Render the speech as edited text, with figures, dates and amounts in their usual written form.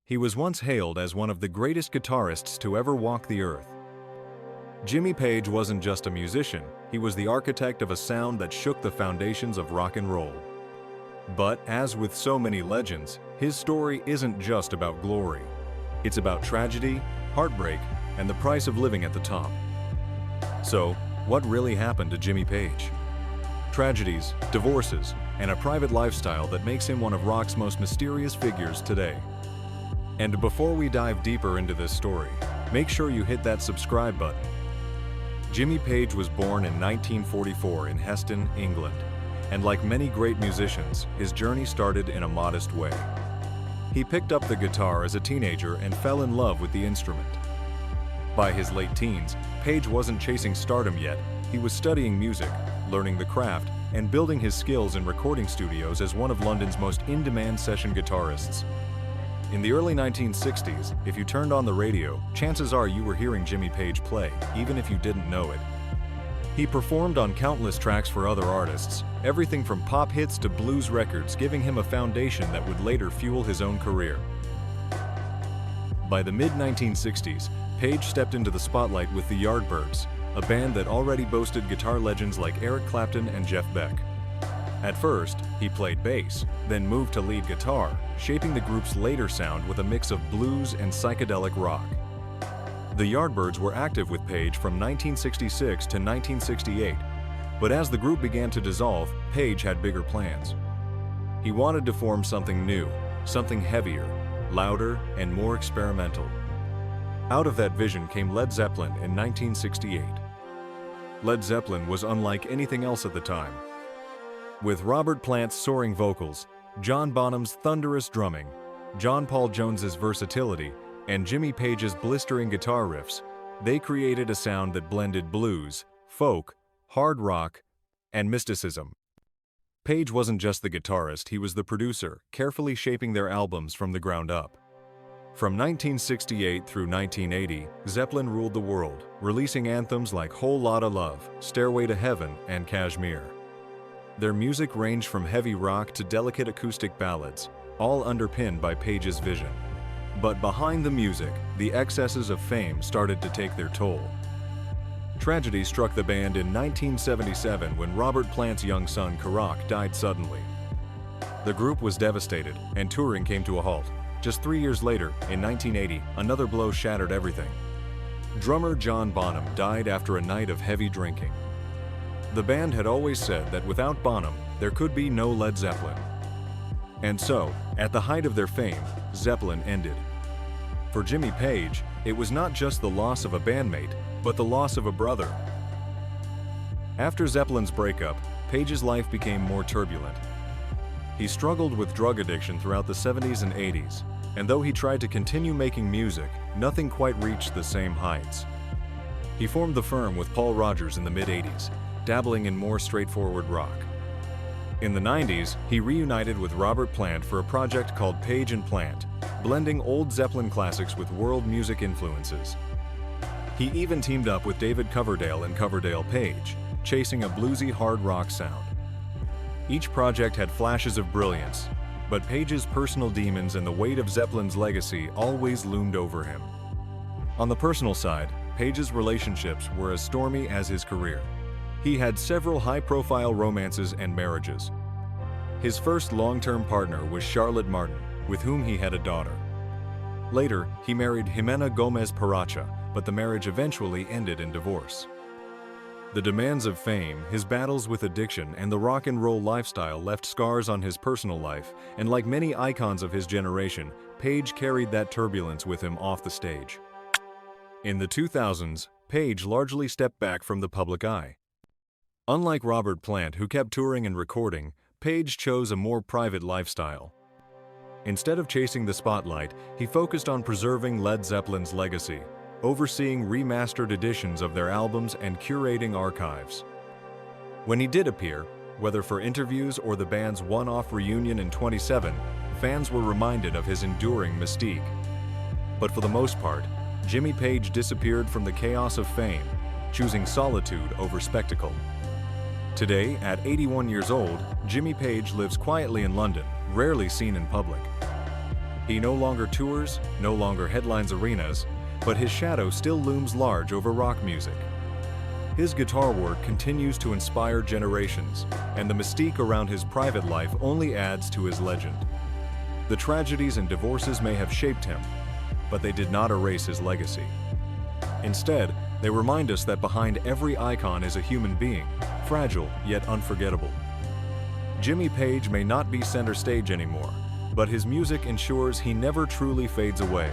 He was once hailed as one of the greatest guitarists to ever walk the earth. Jimmy Page wasn't just a musician, he was the architect of a sound that shook the foundations of rock and roll. But as with so many legends, his story isn't just about glory. It's about tragedy, heartbreak, and the price of living at the top. So, what really happened to Jimmy Page? Tragedies, divorces, and a private lifestyle that makes him one of rock's most mysterious figures today. And before we dive deeper into this story, make sure you hit that subscribe button. Jimmy Page was born in 1944 in Heston, England, and like many great musicians, his journey started in a modest way. He picked up the guitar as a teenager and fell in love with the instrument. By his late teens, Page wasn't chasing stardom yet, he was studying music, learning the craft, and building his skills in recording studios as one of London's most in-demand session guitarists. In the early 1960s, if you turned on the radio, chances are you were hearing Jimmy Page play, even if you didn't know it. He performed on countless tracks for other artists, everything from pop hits to blues records, giving him a foundation that would later fuel his own career. By the mid-1960s, Page stepped into the spotlight with the Yardbirds, a band that already boasted guitar legends like Eric Clapton and Jeff Beck. At first, he played bass, then moved to lead guitar, shaping the group's later sound with a mix of blues and psychedelic rock. The Yardbirds were active with Page from 1966 to 1968, but as the group began to dissolve, Page had bigger plans. He wanted to form something new, something heavier, louder, and more experimental. Out of that vision came Led Zeppelin in 1968. Led Zeppelin was unlike anything else at the time. With Robert Plant's soaring vocals, John Bonham's thunderous drumming, John Paul Jones's versatility, and Jimmy Page's blistering guitar riffs, they created a sound that blended blues, folk, hard rock, and mysticism. Page wasn't just the guitarist, he was the producer, carefully shaping their albums from the ground up. From 1968 through 1980, Zeppelin ruled the world, releasing anthems like Whole Lotta Love, Stairway to Heaven, and Kashmir. Their music ranged from heavy rock to delicate acoustic ballads, all underpinned by Page's vision. But behind the music, the excesses of fame started to take their toll. Tragedy struck the band in 1977 when Robert Plant's young son, Karak, died suddenly. The group was devastated, and touring came to a halt. Just 3 years later, in 1980, another blow shattered everything. Drummer John Bonham died after a night of heavy drinking. The band had always said that without Bonham, there could be no Led Zeppelin. And so, at the height of their fame, Zeppelin ended. For Jimmy Page, it was not just the loss of a bandmate, but the loss of a brother. After Zeppelin's breakup, Page's life became more turbulent. He struggled with drug addiction throughout the 70s and 80s, and though he tried to continue making music, nothing quite reached the same heights. He formed the firm with Paul Rodgers in the mid-80s, dabbling in more straightforward rock. In the 90s, he reunited with Robert Plant for a project called Page and Plant, blending old Zeppelin classics with world music influences. He even teamed up with David Coverdale and Coverdale Page, chasing a bluesy hard rock sound. Each project had flashes of brilliance, but Page's personal demons and the weight of Zeppelin's legacy always loomed over him. On the personal side, Page's relationships were as stormy as his career. He had several high-profile romances and marriages. His first long-term partner was Charlotte Martin, with whom he had a daughter. Later, he married Jimena Gomez Paracha, but the marriage eventually ended in divorce. The demands of fame, his battles with addiction, and the rock and roll lifestyle left scars on his personal life, and like many icons of his generation, Page carried that turbulence with him off the stage. In the 2000s, Page largely stepped back from the public eye. Unlike Robert Plant, who kept touring and recording, Page chose a more private lifestyle. Instead of chasing the spotlight, he focused on preserving Led Zeppelin's legacy, overseeing remastered editions of their albums and curating archives. When he did appear, whether for interviews or the band's one-off reunion in 2007, fans were reminded of his enduring mystique. But for the most part, Jimmy Page disappeared from the chaos of fame, choosing solitude over spectacle. Today, at 81 years old, Jimmy Page lives quietly in London, rarely seen in public. He no longer tours, no longer headlines arenas, but his shadow still looms large over rock music. His guitar work continues to inspire generations, and the mystique around his private life only adds to his legend. The tragedies and divorces may have shaped him, but they did not erase his legacy. Instead, they remind us that behind every icon is a human being, fragile yet unforgettable. Jimmy Page may not be center stage anymore, but his music ensures he never truly fades away.